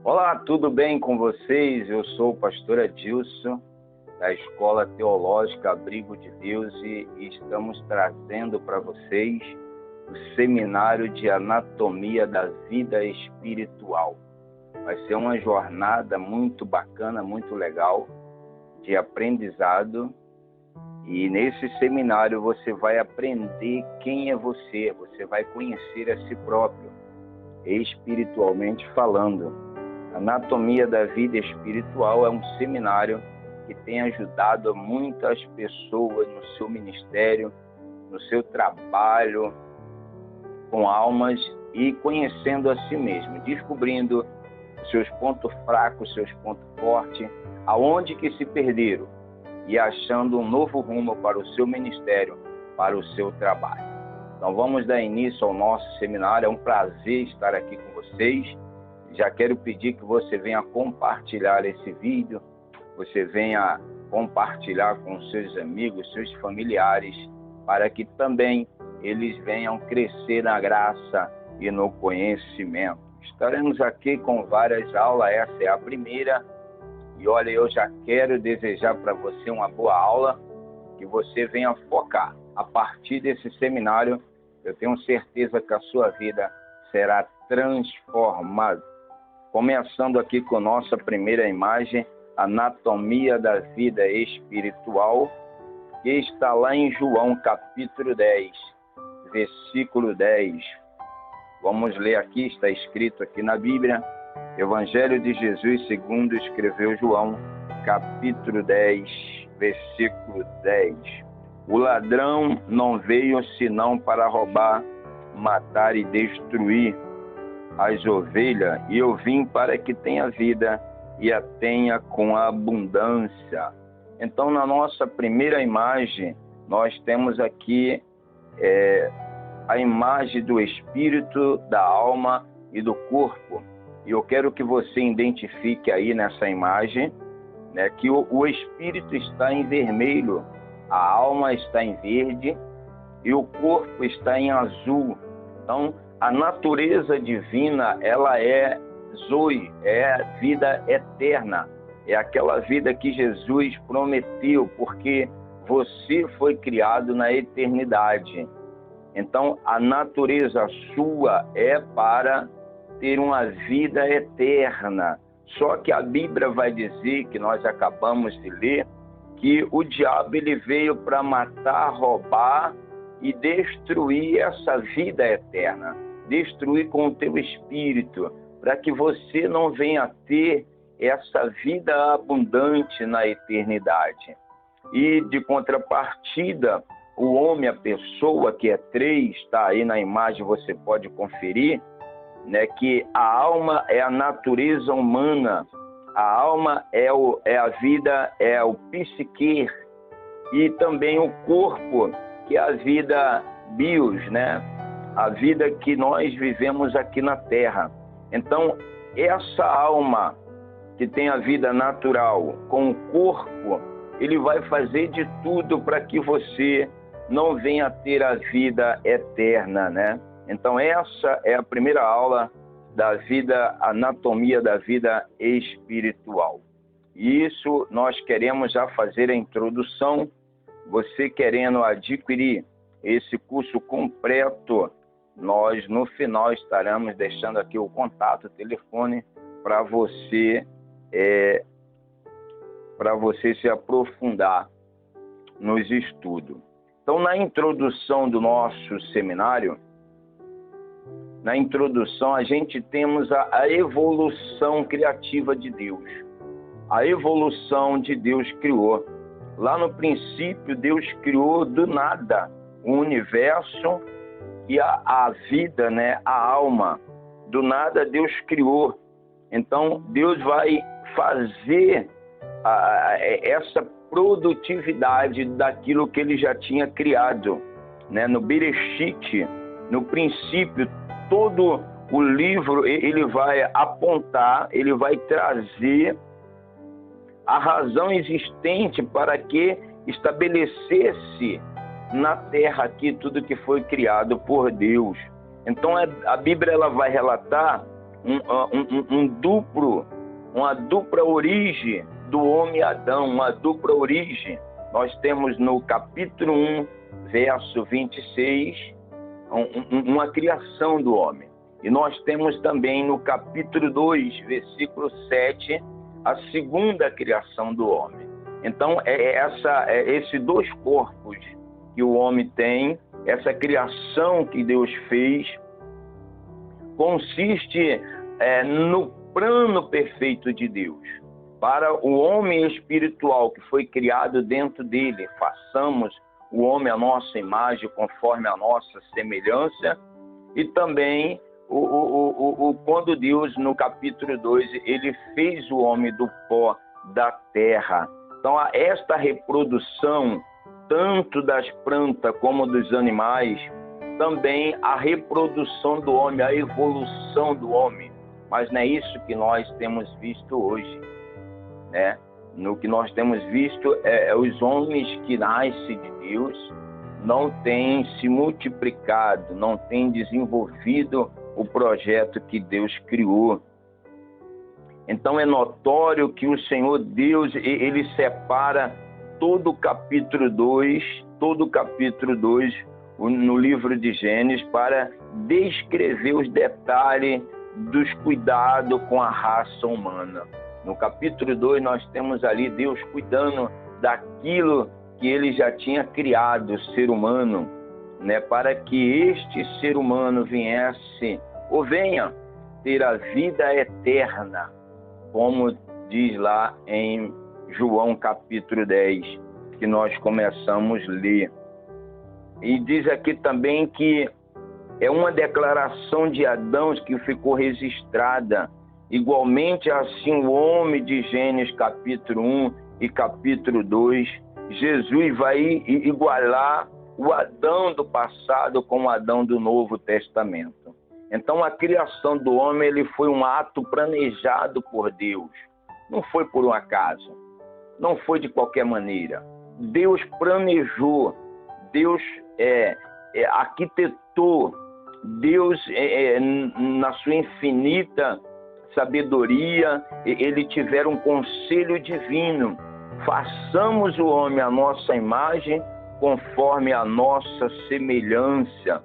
Olá, tudo bem com vocês? Eu sou o pastor Adilson, da Escola Teológica Abrigo de Deus, e estamos trazendo para vocês o seminário de Anatomia da Vida Espiritual. Vai ser uma jornada muito bacana, muito legal, de aprendizado, e nesse seminário você vai aprender quem é você vai conhecer a si próprio, espiritualmente falando. Anatomia da Vida Espiritual é um seminário que tem ajudado muitas pessoas no seu ministério, no seu trabalho com almas e conhecendo a si mesmo, descobrindo seus pontos fracos, seus pontos fortes, aonde que se perderam e achando um novo rumo para o seu ministério, para o seu trabalho. Então vamos dar início ao nosso seminário. É um prazer estar aqui com vocês. Já quero pedir que você venha compartilhar esse vídeo, você venha compartilhar com seus amigos, seus familiares, para que também eles venham crescer na graça e no conhecimento. Estaremos aqui com várias aulas, essa é a primeira. E olha, eu já quero desejar para você uma boa aula, que você venha focar. A partir desse seminário, eu tenho certeza que a sua vida será transformada. Começando aqui com nossa primeira imagem, Anatomia da Vida Espiritual, que está lá em João capítulo 10, versículo 10. Vamos ler aqui, está escrito aqui na Bíblia, Evangelho de Jesus segundo escreveu João, capítulo 10, versículo 10. O ladrão não veio senão para roubar, matar e destruir as ovelhas, e eu vim para que tenha vida e a tenha com abundância. Então, na nossa primeira imagem, nós temos aqui a imagem do espírito, da alma e do corpo. E eu quero que você identifique aí nessa imagem, né, que o espírito está em vermelho, a alma está em verde e o corpo está em azul. Então, a natureza divina, ela é Zoe, é vida eterna. É aquela vida que Jesus prometeu, porque você foi criado na eternidade. Então, a natureza sua é para ter uma vida eterna. Só que a Bíblia vai dizer, que nós acabamos de ler, que o diabo ele veio para matar, roubar e destruir essa vida eterna. Destruir com o teu espírito, para que você não venha ter essa vida abundante na eternidade. E de contrapartida, o homem, a pessoa que é 3, está aí na imagem, você pode conferir, né, que a alma é a natureza humana, a alma é a vida, é o psique, e também o corpo, que é a vida bios, né? A vida que nós vivemos aqui na Terra. Então, essa alma que tem a vida natural com o corpo, ele vai fazer de tudo para que você não venha ter a vida eterna, né? Então, essa é a primeira aula da vida, Anatomia da Vida Espiritual. E isso nós queremos já fazer a introdução. Você querendo adquirir esse curso completo, nós no final estaremos deixando aqui o contato, o telefone, para você se aprofundar nos estudos. Então, na introdução do nosso seminário, na introdução a gente temos a evolução criativa de Deus. A evolução de Deus criou. Lá no princípio, Deus criou do nada o universo e a vida, né? A alma. Do nada Deus criou. Então Deus vai fazer essa produtividade daquilo que ele já tinha criado, né? No Bereshit, no princípio, todo o livro ele vai apontar, ele vai trazer a razão existente para que estabelecesse na terra aqui tudo que foi criado por Deus. Então a Bíblia ela vai relatar uma dupla origem do homem Adão, uma dupla origem. Nós temos no capítulo 1, verso 26, uma criação do homem. E nós temos também no capítulo 2, versículo 7, a segunda criação do homem. Então, esses dois corpos que o homem tem, essa criação que Deus fez, consiste no plano perfeito de Deus. Para o homem espiritual que foi criado dentro dele, façamos o homem à nossa imagem, conforme a nossa semelhança, e também quando Deus, no capítulo 2, ele fez o homem do pó da terra. Então, esta reprodução, tanto das plantas como dos animais, também a reprodução do homem, a evolução do homem. Mas não é isso que nós temos visto hoje, né? No que nós temos visto, os homens que nascem de Deus não têm se multiplicado, não têm desenvolvido o projeto que Deus criou. Então é notório que o Senhor Deus, ele separa todo o capítulo 2, no livro de Gênesis, para descrever os detalhes dos cuidados com a raça humana. No capítulo 2 nós temos ali Deus cuidando daquilo que ele já tinha criado, o ser humano, né, para que este ser humano venha ter a vida eterna, como diz lá em João capítulo 10, que nós começamos a ler. E diz aqui também que é uma declaração de Adão que ficou registrada. Igualmente assim o homem de Gênesis capítulo 1 e capítulo 2, Jesus vai igualar o Adão do passado com o Adão do Novo Testamento. Então a criação do homem ele foi um ato planejado por Deus. Não foi por um acaso, não foi de qualquer maneira. Deus planejou, Deus arquitetou, Deus na sua infinita sabedoria, ele tiver um conselho divino. Façamos o homem à nossa imagem, conforme a nossa semelhança.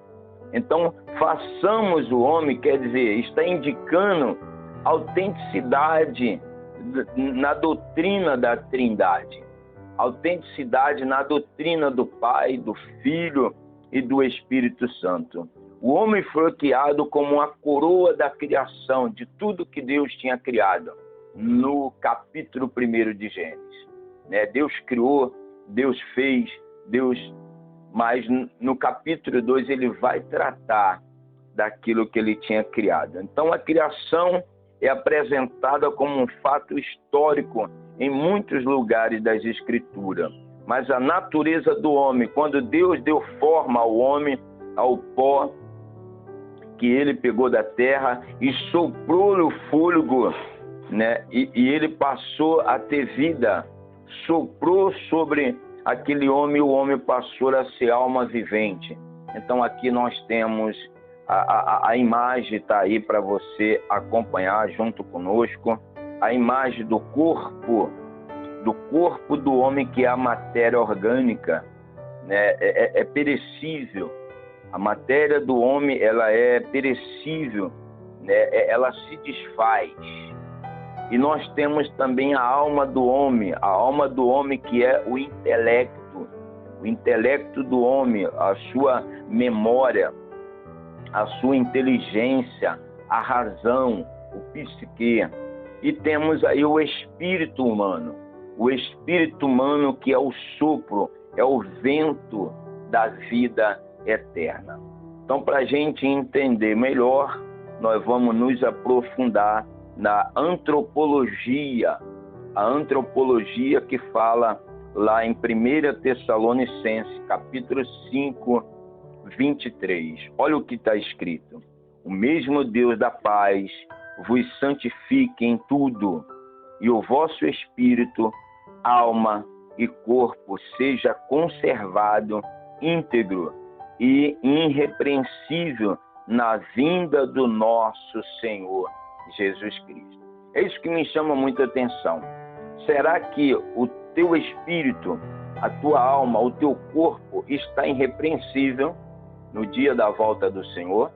Então, façamos o homem, quer dizer, está indicando autenticidade na doutrina da Trindade. Autenticidade na doutrina do Pai, do Filho e do Espírito Santo. O homem foi criado como uma coroa da criação, de tudo que Deus tinha criado, no capítulo 1 de Gênesis. Deus criou, Deus fez, mas no capítulo 2 ele vai tratar daquilo que ele tinha criado. Então a criação é apresentada como um fato histórico em muitos lugares das Escrituras. Mas a natureza do homem, quando Deus deu forma ao homem, ao pó que ele pegou da terra e soprou-lhe o fôlego, né? E ele passou a ter vida, soprou sobre aquele homem, o homem passou a ser alma vivente. Então aqui nós temos a imagem, está aí para você acompanhar junto conosco, a imagem do corpo do homem, que é a matéria orgânica, né? É perecível. A matéria do homem, ela é perecível, né? Ela se desfaz. E nós temos também a alma do homem que é o intelecto do homem, a sua memória, a sua inteligência, a razão, o psique. E temos aí o espírito humano que é o sopro, é o vento da vida eterna. Então, para a gente entender melhor, nós vamos nos aprofundar na antropologia, a antropologia que fala lá em 1 Tessalonicenses, capítulo 5, 23. Olha o que está escrito: o mesmo Deus da paz vos santifique em tudo, e o vosso espírito, alma e corpo seja conservado íntegro e irrepreensível na vinda do nosso Senhor Jesus Cristo. É isso que me chama muita atenção. Será que o teu espírito, a tua alma, o teu corpo está irrepreensível no dia da volta do Senhor?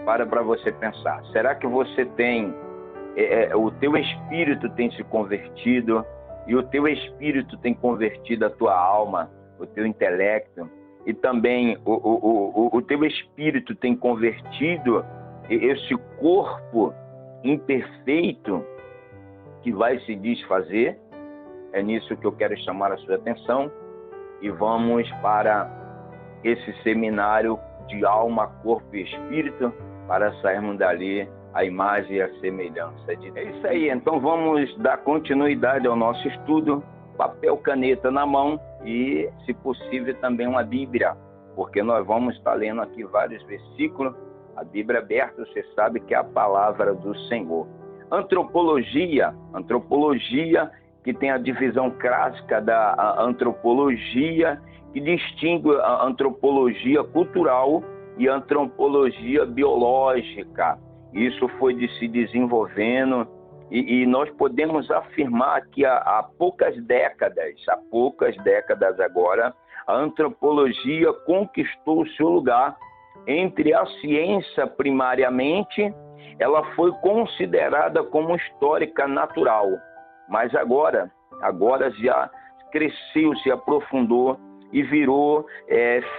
Para você pensar. Será que você tem, o teu espírito tem se convertido e o teu espírito tem convertido a tua alma, o teu intelecto, e também o teu espírito tem convertido esse corpo imperfeito que vai se desfazer? É nisso que eu quero chamar a sua atenção e vamos para esse seminário de alma, corpo e espírito para sairmos dali a imagem e a semelhança de Deus. É isso aí, então vamos dar continuidade ao nosso estudo, papel, caneta na mão e, se possível, também uma Bíblia, porque nós vamos estar lendo aqui vários versículos. A Bíblia aberta, você sabe que é a palavra do Senhor. Antropologia que tem a divisão clássica da antropologia, que distingue a antropologia cultural e a antropologia biológica. Isso foi se desenvolvendo e nós podemos afirmar que há poucas décadas agora, a antropologia conquistou o seu lugar entre a ciência primariamente. Ela foi considerada como histórica natural, mas agora já cresceu, se aprofundou e virou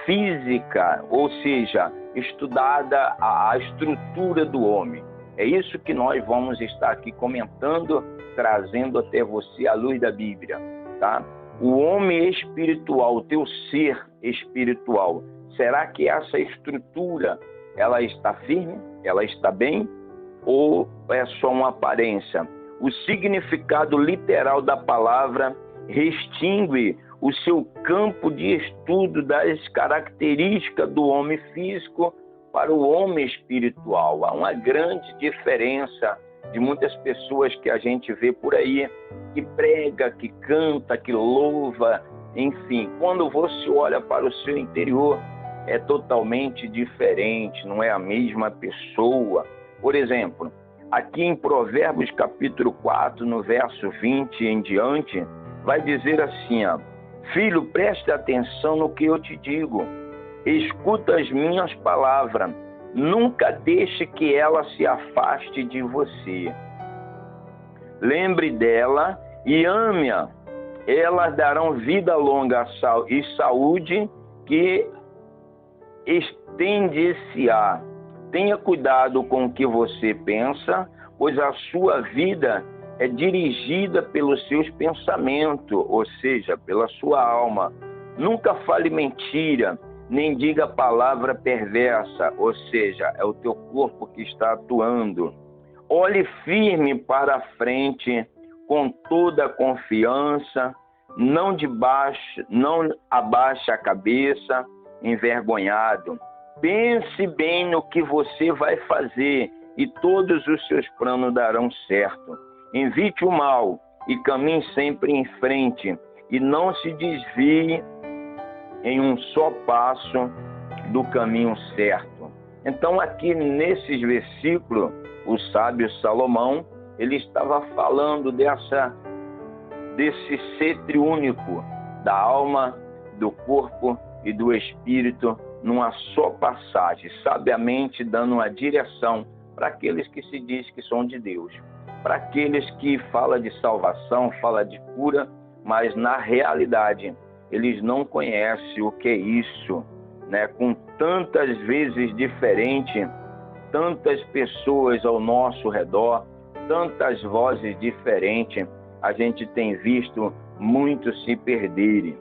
física, ou seja, estudada a estrutura do homem. É isso que nós vamos estar aqui comentando, trazendo até você à luz da Bíblia, tá? O homem espiritual, o teu ser espiritual, será que essa estrutura, ela está firme? Ela está bem? Ou é só uma aparência? O significado literal da palavra restringe o seu campo de estudo das características do homem físico para o homem espiritual. Há uma grande diferença de muitas pessoas que a gente vê por aí, que prega, que canta, que louva, enfim. Quando você olha para o seu interior, é totalmente diferente, não é a mesma pessoa. Por exemplo, aqui em Provérbios capítulo 4, no verso 20 em diante, vai dizer assim, filho, preste atenção no que eu te digo, escuta as minhas palavras, nunca deixe que ela se afaste de você. Lembre dela e ame-a, elas darão vida longa e saúde que estende-se-á. Tenha cuidado com o que você pensa, pois a sua vida é dirigida pelos seus pensamentos, ou seja, pela sua alma. Nunca fale mentira, nem diga palavra perversa, ou seja, é o teu corpo que está atuando. Olhe firme para a frente, com toda a confiança, não abaixe a cabeça, envergonhado. Pense bem no que você vai fazer e todos os seus planos darão certo. Evite o mal e caminhe sempre em frente e não se desvie em um só passo do caminho certo. Então aqui nesses versículos, o sábio Salomão, ele estava falando desse ser triúnico, da alma, do corpo e do espírito, numa só passagem, sabiamente dando uma direção para aqueles que se diz que são de Deus, para aqueles que falam de salvação, falam de cura, mas na realidade eles não conhecem o que é isso, né? Com tantas vezes diferente, tantas pessoas ao nosso redor, tantas vozes diferentes, a gente tem visto muitos se perderem.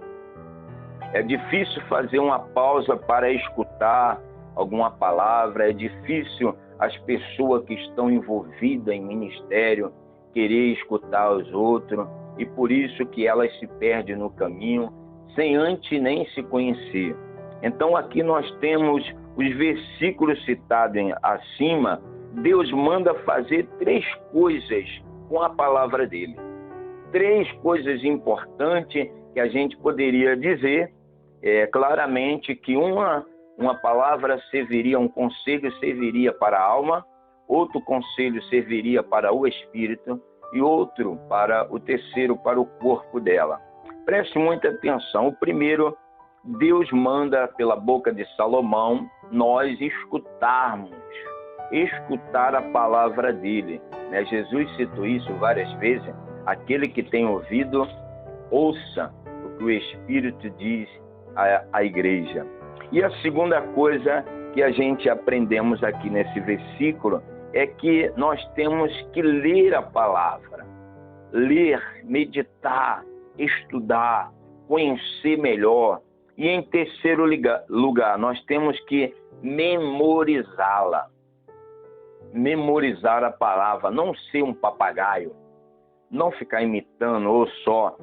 É difícil fazer uma pausa para escutar alguma palavra, é difícil as pessoas que estão envolvidas em ministério querer escutar os outros, e por isso que elas se perdem no caminho, sem antes nem se conhecer. Então aqui nós temos os versículos citados acima. Deus manda fazer 3 coisas com a palavra dele. 3 coisas importantes que a gente poderia dizer claramente que uma palavra serviria, um conselho serviria para a alma, outro conselho serviria para o espírito e outro para o terceiro, para o corpo dela. Preste muita atenção. O primeiro, Deus manda pela boca de Salomão nós escutar a palavra dele. Jesus citou isso várias vezes. Aquele que tem ouvido, ouça o que o Espírito diz à igreja. E a segunda coisa que a gente aprendemos aqui nesse versículo é que nós temos que ler a palavra. Ler, meditar, estudar, conhecer melhor. E em terceiro lugar, nós temos que memorizá-la. Memorizar a palavra, não ser um papagaio, não ficar imitando ou só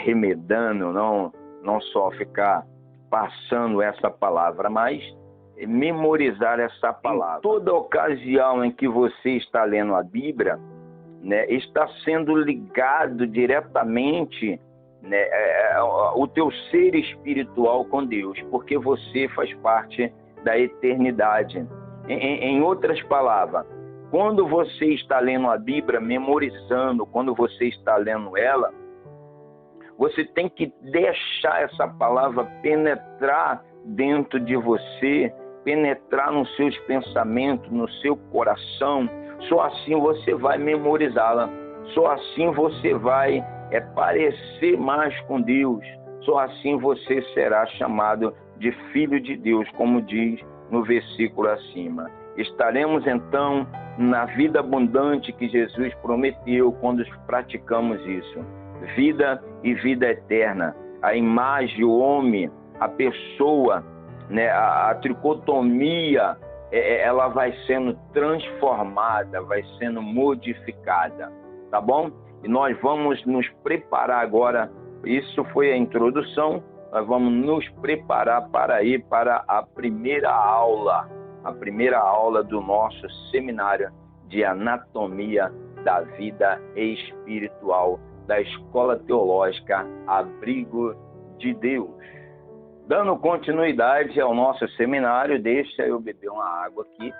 remedando, não só ficar passando essa palavra, mas memorizar essa palavra. Em toda ocasião em que você está lendo a Bíblia, está sendo ligado diretamente o teu ser espiritual com Deus, porque você faz parte da eternidade. Em outras palavras, quando você está lendo a Bíblia, memorizando, quando você está lendo ela, você tem que deixar essa palavra penetrar dentro de você, penetrar nos seus pensamentos, no seu coração. Só assim você vai memorizá-la. Só assim você vai parecer mais com Deus. Só assim você será chamado de filho de Deus, como diz no versículo acima. Estaremos então na vida abundante que Jesus prometeu quando praticamos isso. Vida e vida eterna. A imagem, o homem, a pessoa, a tricotomia, ela vai sendo transformada, vai sendo modificada, tá bom? E nós vamos nos preparar agora, isso foi a introdução, nós vamos nos preparar para ir para a primeira aula do nosso seminário de anatomia da vida espiritual da Escola Teológica Abrigo de Deus. Dando continuidade ao nosso seminário, deixa eu beber uma água aqui.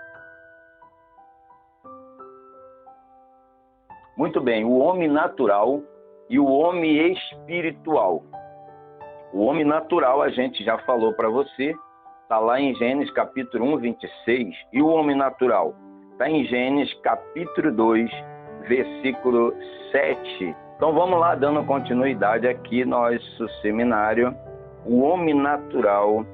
Muito bem, o homem natural e o homem espiritual. O homem natural, a gente já falou para você, está lá em Gênesis capítulo 1, 26. E o homem natural está em Gênesis capítulo 2, versículo 7. Então vamos lá, dando continuidade aqui nosso seminário, o homem natural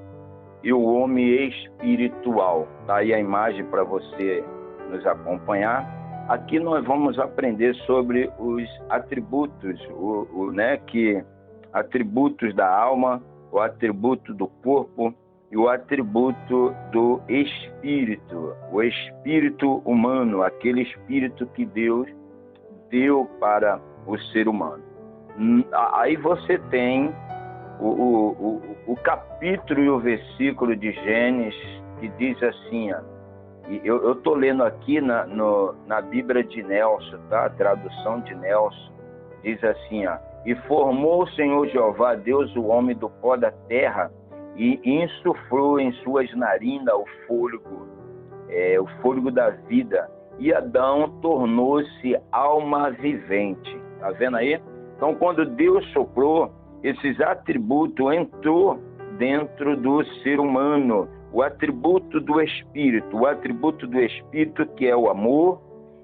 e o homem espiritual. Está aí a imagem para você nos acompanhar. Aqui nós vamos aprender sobre os atributos, atributos da alma, o atributo do corpo e o atributo do espírito, o espírito humano, aquele espírito que Deus deu para o ser humano. Aí você tem o capítulo e o versículo de Gênesis que diz assim, eu estou lendo aqui na Bíblia de Nelson, tá? A tradução de Nelson diz assim, e formou o Senhor Jeová, Deus, o homem do pó da terra, e insuflou em suas narinas o fôlego da vida, e Adão tornou-se alma vivente. Tá vendo aí? Então, quando Deus soprou, esses atributos entrou dentro do ser humano. O atributo do Espírito, que é o amor,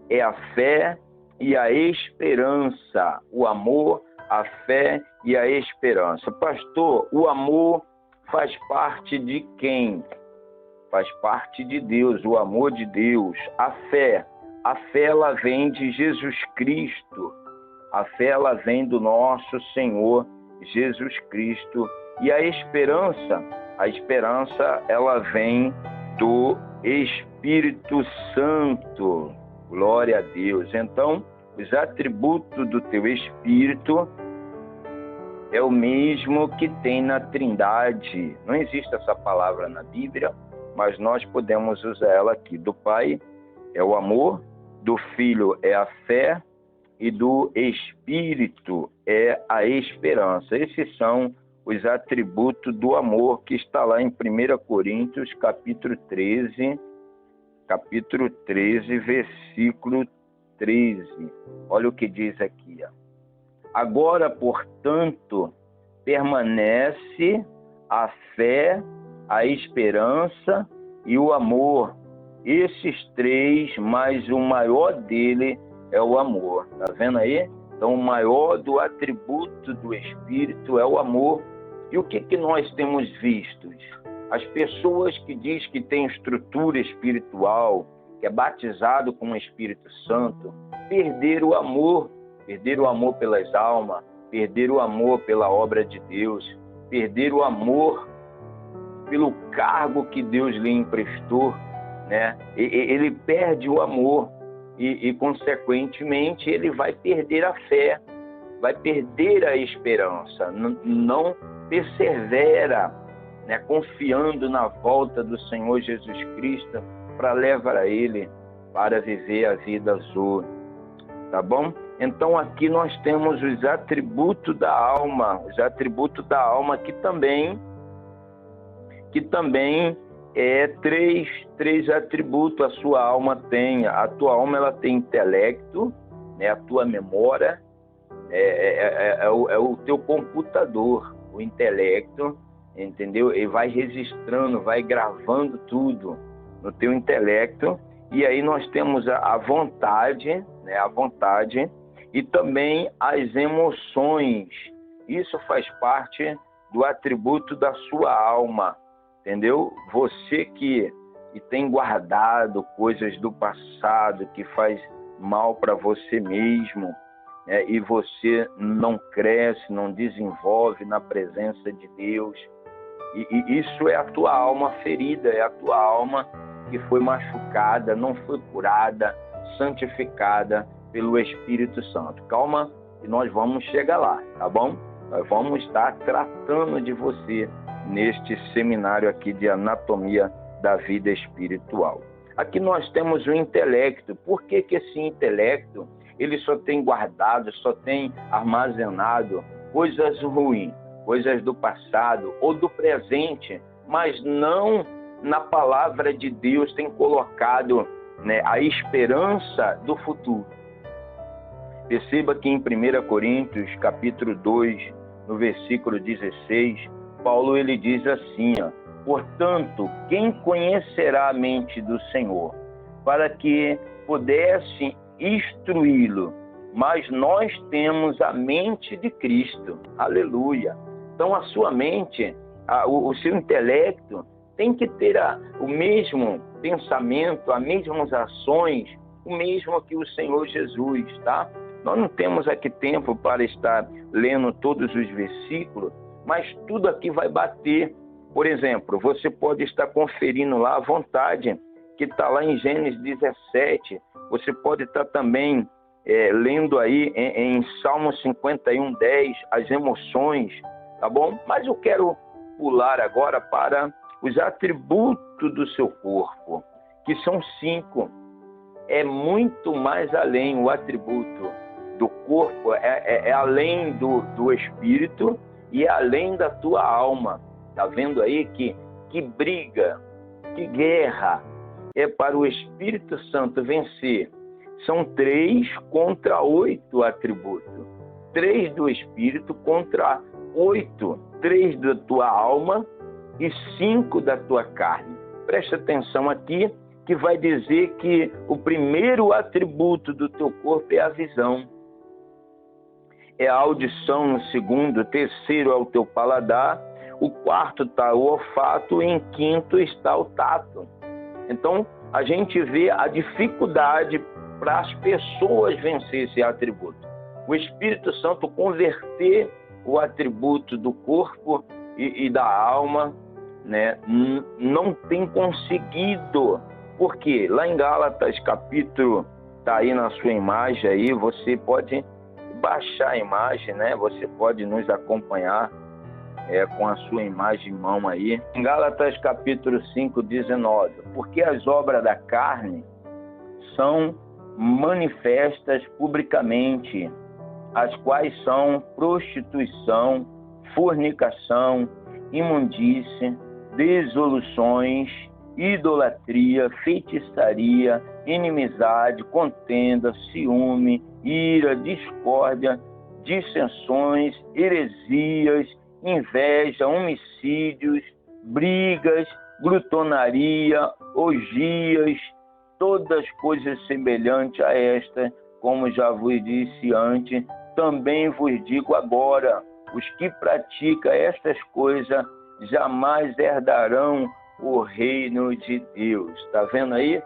é a fé e a esperança. O amor, a fé e a esperança. Pastor, o amor faz parte de quem? Faz parte de Deus, o amor de Deus. A fé ela vem de Jesus Cristo. A fé ela vem do nosso Senhor Jesus Cristo. E a esperança ela vem do Espírito Santo. Glória a Deus. Então, os atributos do teu Espírito é o mesmo que tem na Trindade. Não existe essa palavra na Bíblia, mas nós podemos usar ela aqui. Do Pai é o amor, do Filho é a fé e do Espírito é a esperança. Esses são os atributos do amor que está lá em 1 Coríntios, capítulo 13, capítulo 13, versículo 13. Olha o que diz aqui. Agora, portanto, permanece a fé, a esperança e o amor. Esses três, mas o maior dele é o amor. Tá vendo aí? Então, o maior do atributo do Espírito é o amor. E o que nós temos visto? As pessoas que diz que tem estrutura espiritual, que é batizado com o Espírito Santo, perderam o amor pelas almas, perderam o amor pela obra de Deus, perderam o amor pelo cargo que Deus lhe emprestou, né? Ele perde o amor e, consequentemente, ele vai perder a fé, vai perder a esperança, não persevera, né, confiando na volta do Senhor Jesus Cristo para levar a Ele para viver a vida azul. Tá bom? Então aqui nós temos os atributos da alma, que também é três atributos a sua alma tem. A tua alma ela tem intelecto, né? A tua memória é o teu computador, o intelecto, entendeu? Ele vai registrando, vai gravando tudo no teu intelecto. E aí nós temos a vontade, né? A vontade e também as emoções. Isso faz parte do atributo da sua alma, entendeu? Você que tem guardado coisas do passado que faz mal para você mesmo, né? E você não cresce, não desenvolve na presença de Deus. E isso é a tua alma ferida, é a tua alma que foi machucada, não foi curada, santificada pelo Espírito Santo. Calma, que nós vamos chegar lá, tá bom? Nós vamos estar tratando de você neste seminário aqui de anatomia da vida espiritual. Aqui nós temos o intelecto. Por que esse intelecto ele só tem guardado, só tem armazenado coisas ruins, coisas do passado ou do presente, mas não na palavra de Deus tem colocado, né, a esperança do futuro. Perceba que em 1 Coríntios, capítulo 2, no versículo 16, Paulo ele diz assim, portanto, quem conhecerá a mente do Senhor, para que pudesse instruí-lo? Mas nós temos a mente de Cristo. Aleluia! Então a sua mente, o seu intelecto tem que ter o mesmo pensamento, as mesmas ações, o mesmo que o Senhor Jesus, tá? Nós não temos aqui tempo para estar lendo todos os versículos, mas tudo aqui vai bater. Por exemplo, você pode estar conferindo lá a vontade, que está lá em Gênesis 17. Você pode estar também lendo aí em Salmo 51:10, as emoções, tá bom? Mas eu quero pular agora para os atributos do seu corpo, que são 5. É muito mais além. O atributo do corpo é além do espírito e é além da tua alma. Tá vendo aí que briga, que guerra é para o Espírito Santo vencer? São 3 contra 8 atributos. 3 do espírito contra 8. 3 da tua alma e 5 da tua carne. Presta atenção aqui, que vai dizer que o primeiro atributo do teu corpo é a visão. É a audição no segundo, o terceiro é o teu paladar, o quarto está o olfato e em quinto está o tato. Então, a gente vê a dificuldade para as pessoas vencer esse atributo. O Espírito Santo converter o atributo do corpo e da alma, né, não tem conseguido. Por quê? Lá em Gálatas, capítulo, está aí na sua imagem, aí você pode baixar a imagem, né? Você pode nos acompanhar com a sua imagem em mão aí. Em Gálatas, capítulo 5, 19. Porque as obras da carne são manifestas publicamente, as quais são prostituição, fornicação, imundície, dissoluções, idolatria, feitiçaria, inimizade, contenda, ciúme, ira, discórdia, dissensões, heresias, inveja, homicídios, brigas, glutonaria, orgias, todas coisas semelhantes a esta, como já vos disse antes, também vos digo agora, os que praticam estas coisas jamais herdarão o reino de Deus. Está vendo aí?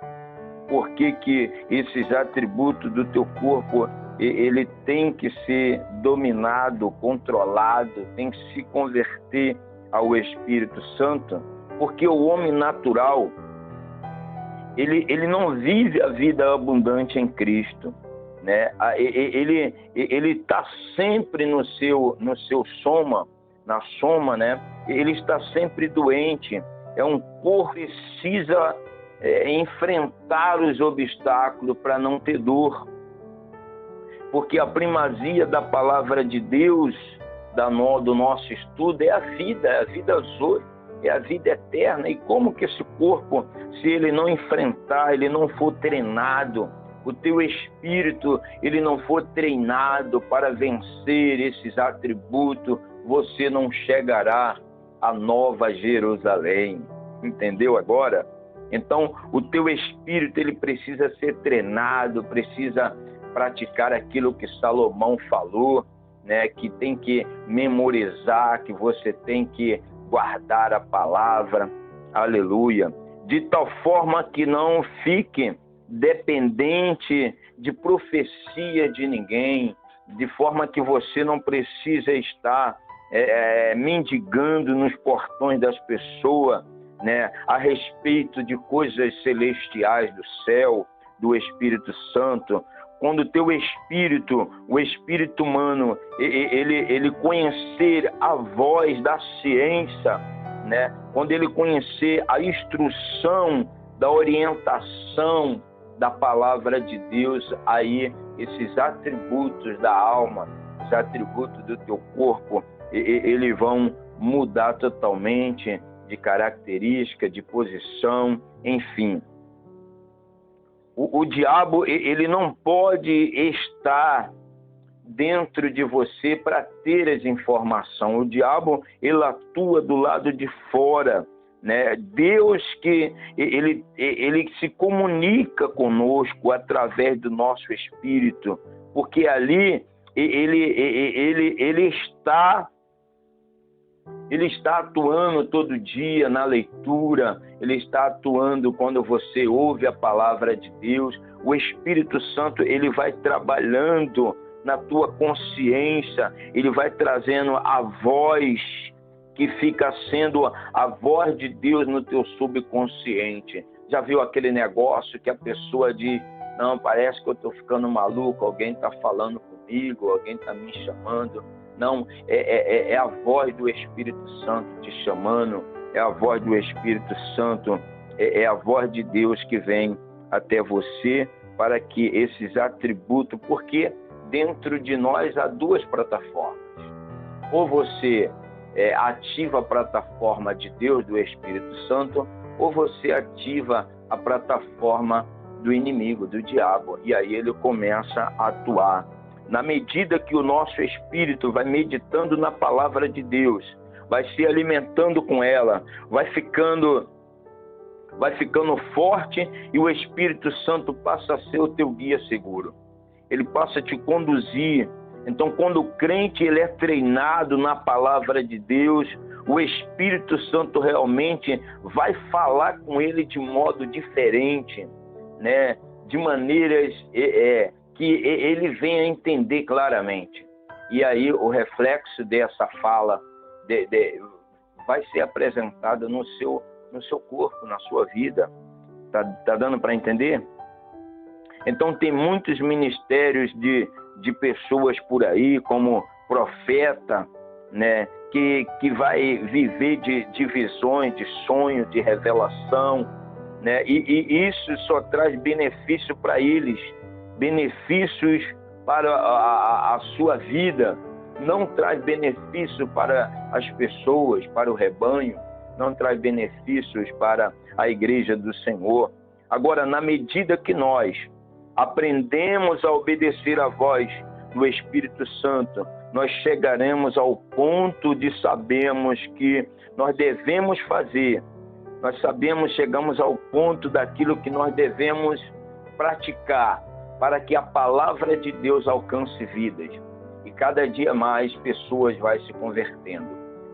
Por que esses atributos do teu corpo, ele tem que ser dominado, controlado, tem que se converter ao Espírito Santo? Porque o homem natural, ele não vive a vida abundante em Cristo, né? Ele está sempre no seu soma, na soma, né? Ele está sempre doente. É um corpo que precisa enfrentar os obstáculos para não ter dor. Porque a primazia da palavra de Deus, do nosso estudo, é a vida zoe, é a vida eterna. E como que esse corpo, se ele não enfrentar, ele não for treinado, o teu espírito, ele não for treinado para vencer esses atributos, você não chegará à Nova Jerusalém. Entendeu agora? Então, o teu espírito, ele precisa ser treinado, precisa praticar aquilo que Salomão falou, né? Que tem que memorizar, que você tem que guardar a palavra, aleluia, de tal forma que não fique dependente de profecia de ninguém, de forma que você não precisa estar mendigando nos portões das pessoas, né, a respeito de coisas celestiais do céu, do Espírito Santo. Quando o teu espírito, o espírito humano, ele conhecer a voz da ciência, né? Quando ele conhecer a instrução da orientação da palavra de Deus, aí esses atributos da alma, os atributos do teu corpo, eles vão mudar totalmente de característica, de posição, enfim. O diabo, ele não pode estar dentro de você para ter as informações. O diabo, ele atua do lado de fora, né? Deus, que ele se comunica conosco através do nosso espírito, porque ali ele está atuando todo dia na leitura, ele está atuando quando você ouve a palavra de Deus. O Espírito Santo, ele vai trabalhando na tua consciência, ele vai trazendo a voz que fica sendo a voz de Deus no teu subconsciente. Já viu aquele negócio que a pessoa diz, não, parece que eu estou ficando maluco, alguém está falando comigo, alguém está me chamando. Não, é a voz do Espírito Santo te chamando, é a voz do Espírito Santo, é a voz de Deus que vem até você para que esses atributos, porque dentro de nós há duas plataformas. Ou você ativa a plataforma de Deus, do Espírito Santo, ou você ativa a plataforma do inimigo, do diabo, e aí ele começa a atuar. Na medida que o nosso espírito vai meditando na palavra de Deus, vai se alimentando com ela, vai ficando forte, e o Espírito Santo passa a ser o teu guia seguro. Ele passa a te conduzir. Então, quando o crente ele é treinado na palavra de Deus, o Espírito Santo realmente vai falar com ele de modo diferente, né? De maneiras que ele venha a entender claramente. E aí o reflexo dessa fala vai ser apresentado no seu corpo, na sua vida. Tá dando para entender? Então tem muitos ministérios de pessoas por aí, como profeta, né, que vai viver de visões, de sonhos, de revelação, né, e isso só traz benefício para eles, benefícios para a sua vida, não traz benefício para as pessoas, para o rebanho. não traz benefícios para a igreja do Senhor. Agora, na medida que nós aprendemos a obedecer à voz do Espírito Santo, nós chegaremos ao ponto de sabermos que nós devemos fazer. Nós chegamos ao ponto daquilo que nós devemos praticar para que a palavra de Deus alcance vidas. E cada dia mais pessoas vão se convertendo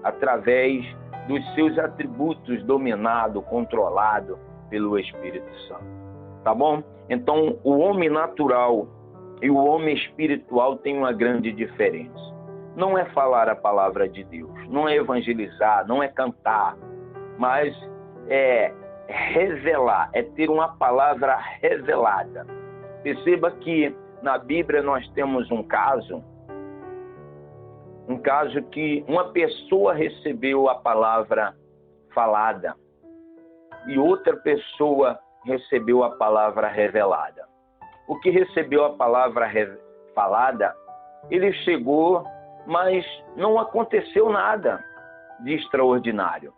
através dos seus atributos dominado, controlado pelo Espírito Santo. Tá bom? Então, o homem natural e o homem espiritual têm uma grande diferença. Não é falar a palavra de Deus, não é evangelizar, não é cantar, mas é revelar, é ter uma palavra revelada. Perceba que na Bíblia nós temos um caso que uma pessoa recebeu a palavra falada e outra pessoa recebeu a palavra revelada. O que recebeu a palavra falada, ele chegou, mas não aconteceu nada de extraordinário,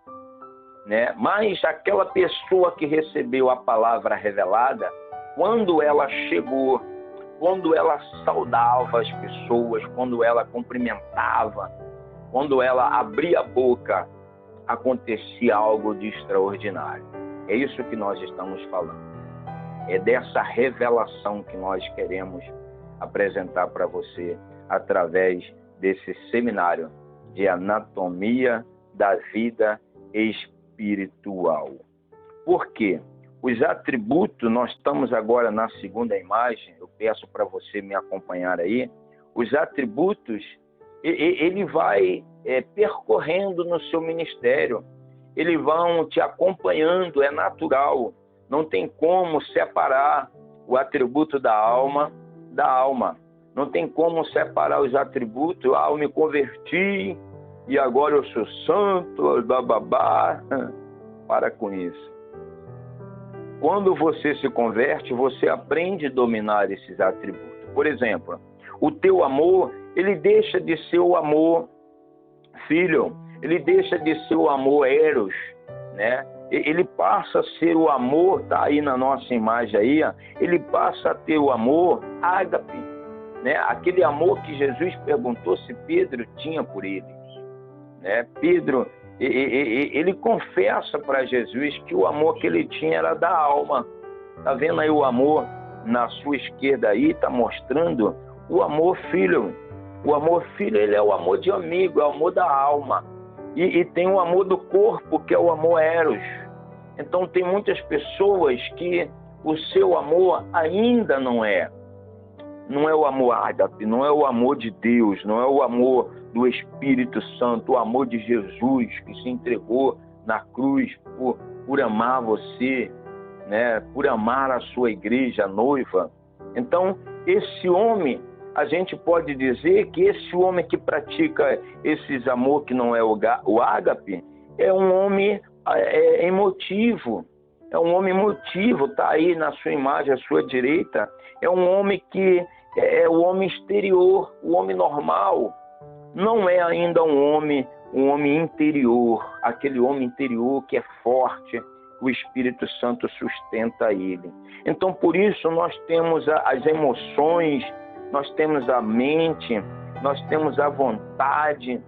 né? Mas aquela pessoa que recebeu a palavra revelada, quando ela chegou, quando ela saudava as pessoas, quando ela cumprimentava, quando ela abria a boca, acontecia algo de extraordinário. É isso que nós estamos falando. É dessa revelação que nós queremos apresentar para você através desse seminário de anatomia da vida espiritual. Por quê? Os atributos, nós estamos agora na segunda imagem, eu peço para você me acompanhar aí. Os atributos, ele vai percorrendo no seu ministério, eles vão te acompanhando, é natural. Não tem como separar o atributo da alma da alma. Não tem como separar os atributos. Eu me converti e agora eu sou santo, bababá. Para com isso. Quando você se converte, você aprende a dominar esses atributos. Por exemplo, o teu amor, ele deixa de ser o amor filho, ele deixa de ser o amor eros, né? Ele passa a ser o amor, tá aí na nossa imagem aí, ó, ele passa a ter o amor ágape, né? Aquele amor que Jesus perguntou se Pedro tinha por ele, né? Pedro, ele confessa para Jesus que o amor que ele tinha era da alma. Tá vendo aí o amor na sua esquerda aí, tá mostrando o amor filho. O amor filho, ele é o amor de amigo, é o amor da alma. E tem o amor do corpo, que é o amor eros. Então tem muitas pessoas que o seu amor ainda não é o amor ágape, não é o amor de Deus, não é o amor do Espírito Santo, o amor de Jesus que se entregou na cruz por amar você, né? Por amar a sua igreja, a noiva. Então, esse homem, a gente pode dizer que esse homem que pratica esses amor que não é o ágape, é um homem emotivo. É um homem emotivo, está aí na sua imagem, à sua direita. É um homem que é o homem exterior, o homem normal. Não é ainda um homem interior, aquele homem interior que é forte, o Espírito Santo sustenta ele. Então, por isso, nós temos as emoções, nós temos a mente, nós temos a vontade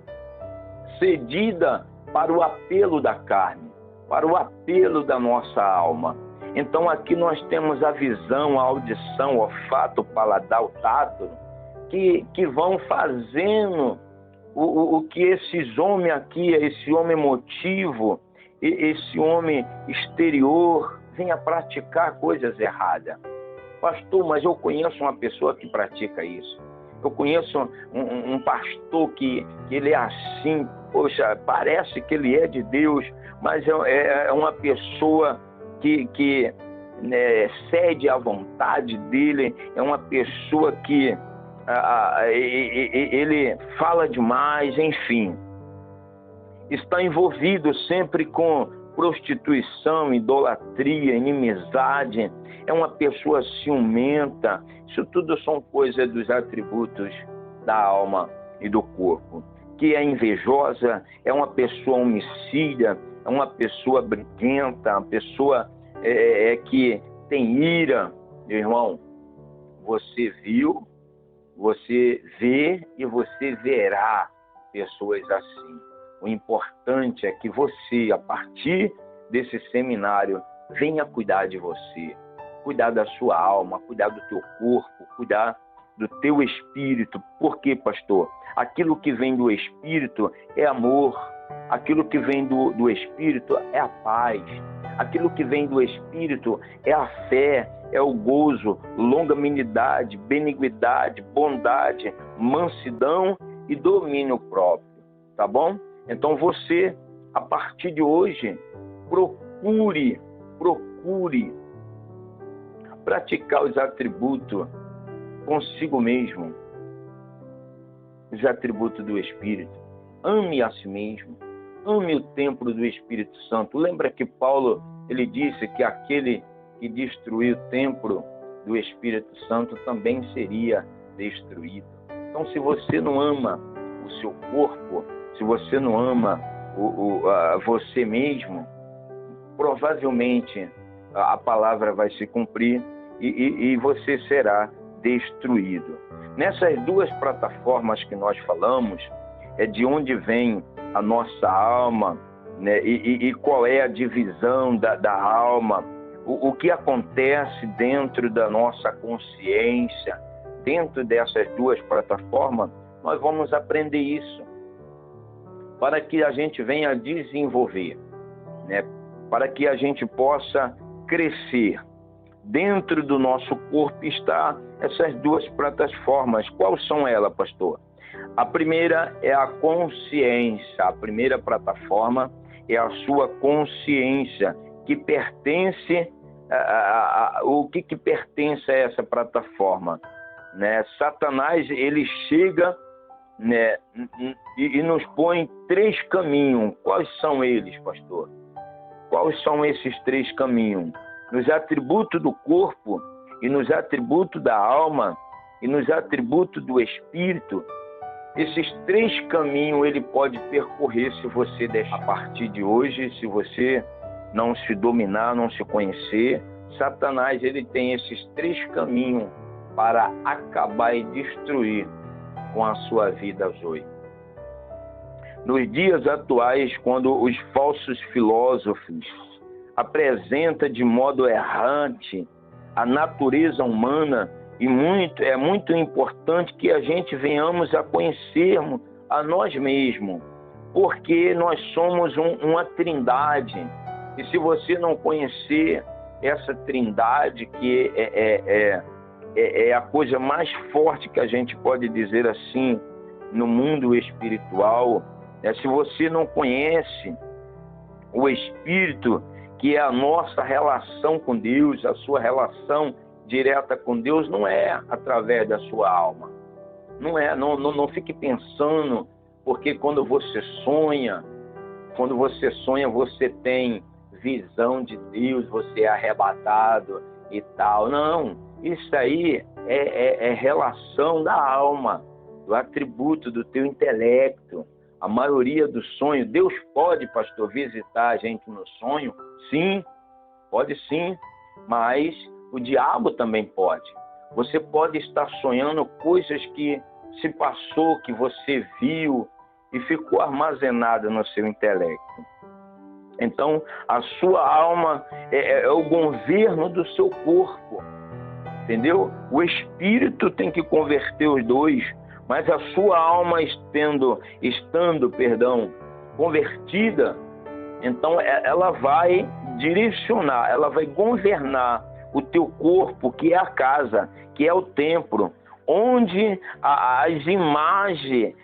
cedida para o apelo da carne, para o apelo da nossa alma. Então, aqui nós temos a visão, a audição, o olfato, o paladar, o tato, que vão fazendo o que esses homens aqui, esse homem emotivo, esse homem exterior, venha praticar coisas erradas. Pastor, mas eu conheço uma pessoa que pratica isso. Eu conheço um pastor que ele é assim, poxa, parece que ele é de Deus, mas é uma pessoa que cede à vontade dele, é uma pessoa que ele fala demais, enfim. Está envolvido sempre com prostituição, idolatria, inimizade, é uma pessoa ciumenta. Isso tudo são coisas dos atributos da alma e do corpo. Que é invejosa, é uma pessoa homicida, é uma pessoa briguenta, uma pessoa que tem ira, meu irmão, você viu, você vê e você verá pessoas assim. O importante é que você, a partir desse seminário, venha cuidar de você, cuidar da sua alma, cuidar do teu corpo, cuidar do teu espírito. Por quê, pastor? Aquilo que vem do espírito é amor, aquilo que vem do espírito é a paz, aquilo que vem do espírito é a fé, é o gozo, longanimidade, benignidade, bondade, mansidão e domínio próprio, tá bom? Então você, a partir de hoje, procure praticar os atributos consigo mesmo, os atributos do Espírito. Ame a si mesmo, ame o templo do Espírito Santo. Lembra que Paulo, ele disse que aquele que destruiu o templo do Espírito Santo também seria destruído. Então, se você não ama o seu corpo, se você não ama você mesmo, provavelmente a palavra vai se cumprir e você será destruído. Nessas duas plataformas que nós falamos, é de onde vem a nossa alma, né? E qual é a divisão da alma, o que acontece dentro da nossa consciência. Dentro dessas duas plataformas, nós vamos aprender isso, para que a gente venha desenvolver, né? Para que a gente possa crescer. Dentro do nosso corpo está essas duas plataformas. Quais são elas, pastor? A primeira é a consciência. A primeira plataforma é a sua consciência, que pertence o que pertence a essa plataforma, né? Satanás, ele chega, né, e nos põe três caminhos. Quais são eles, pastor? Quais são esses três caminhos? Nos atributos do corpo, e nos atributos da alma, e nos atributos do espírito. Esses três caminhos ele pode percorrer se você deixar. A partir de hoje, se você não se dominar, não se conhecer, Satanás, ele tem esses três caminhos para acabar e destruir com a sua vida, Zoe. Nos dias atuais, quando os falsos filósofos apresentam de modo errante a natureza humana, e é muito importante que a gente venhamos a conhecermos a nós mesmos, porque nós somos uma trindade. E se você não conhecer essa trindade, que é a coisa mais forte que a gente pode dizer assim no mundo espiritual, se você não conhece o Espírito, que é a nossa relação com Deus, a sua relação direta com Deus, não é através da sua alma. Não fique pensando, porque quando você sonha, você tem visão de Deus, você é arrebatado e tal. Não, isso aí é relação da alma, do atributo do teu intelecto. A maioria dos sonhos, Deus pode, pastor, visitar a gente no sonho? Sim, pode sim, mas o diabo também pode. Você pode estar sonhando coisas que se passou, que você viu e ficou armazenada no seu intelecto. Então, a sua alma é o governo do seu corpo, entendeu? O espírito tem que converter os dois, mas a sua alma estando convertida, então ela vai direcionar, ela vai governar o teu corpo, que é a casa, que é o templo, onde as imagens,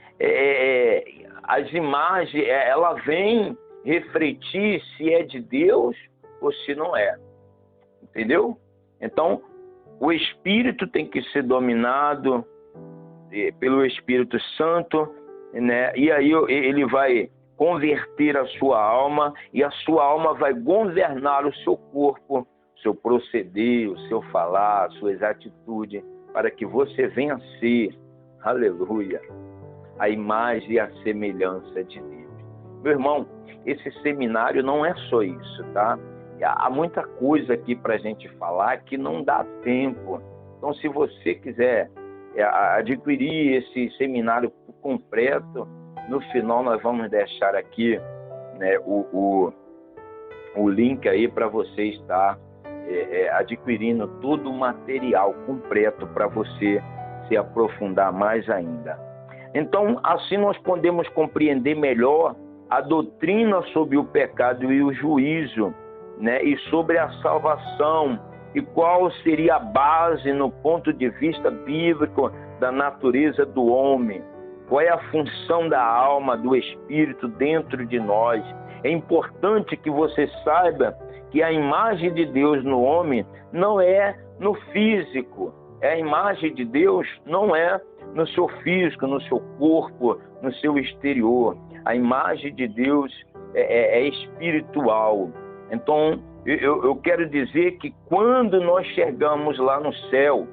ela vem refletir se é de Deus ou se não é, entendeu? Então, o espírito tem que ser dominado pelo Espírito Santo, né? E aí ele vai converter a sua alma, e a sua alma vai governar o seu corpo, seu proceder, o seu falar, suas atitudes, para que você venha a ser, aleluia, a imagem e a semelhança de Deus. Meu irmão, esse seminário não é só isso, tá? Há muita coisa aqui para a gente falar que não dá tempo. Então, se você quiser adquirir esse seminário completo, no final nós vamos deixar aqui, né, o link aí para você estar adquirindo todo o material completo para você se aprofundar mais ainda. Então, assim nós podemos compreender melhor a doutrina sobre o pecado e o juízo, né, e sobre a salvação, e qual seria a base no ponto de vista bíblico da natureza do homem, qual é a função da alma, do espírito dentro de nós. É importante que você saiba que a imagem de Deus no homem não é no físico, a imagem de Deus não é no seu físico, no seu corpo, no seu exterior. A imagem de Deus é espiritual. Então, eu quero dizer que quando nós chegamos lá no céu,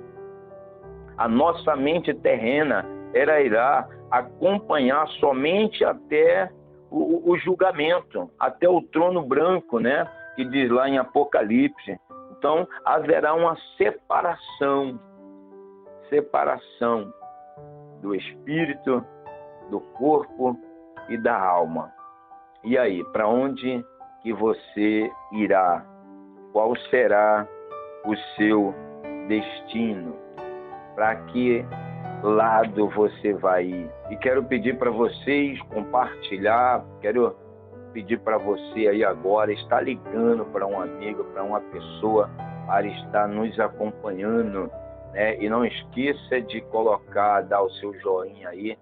a nossa mente terrena irá acompanhar somente até o julgamento, até o trono branco, né? Que diz lá em Apocalipse. Então, haverá uma separação do espírito, do corpo e da alma. E aí, para onde que você irá? Qual será o seu destino? Para que lado você vai ir? E quero pedir para vocês compartilhar, quero pedir para você aí agora, estar ligando para um amigo, para uma pessoa, para estar nos acompanhando, né? E não esqueça de dar o seu joinha aí,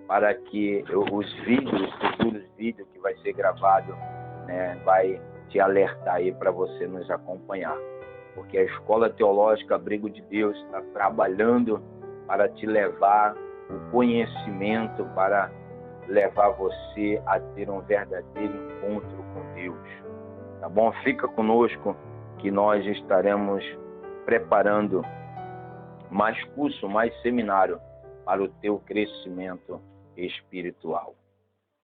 para que os futuros vídeos que vai ser gravado, né, vai te alertar aí para você nos acompanhar. Porque a Escola Teológica Abrigo de Deus está trabalhando para te levar o conhecimento, para levar você a ter um verdadeiro encontro com Deus. Tá bom? Fica conosco que nós estaremos preparando mais curso, mais seminário para o teu crescimento espiritual.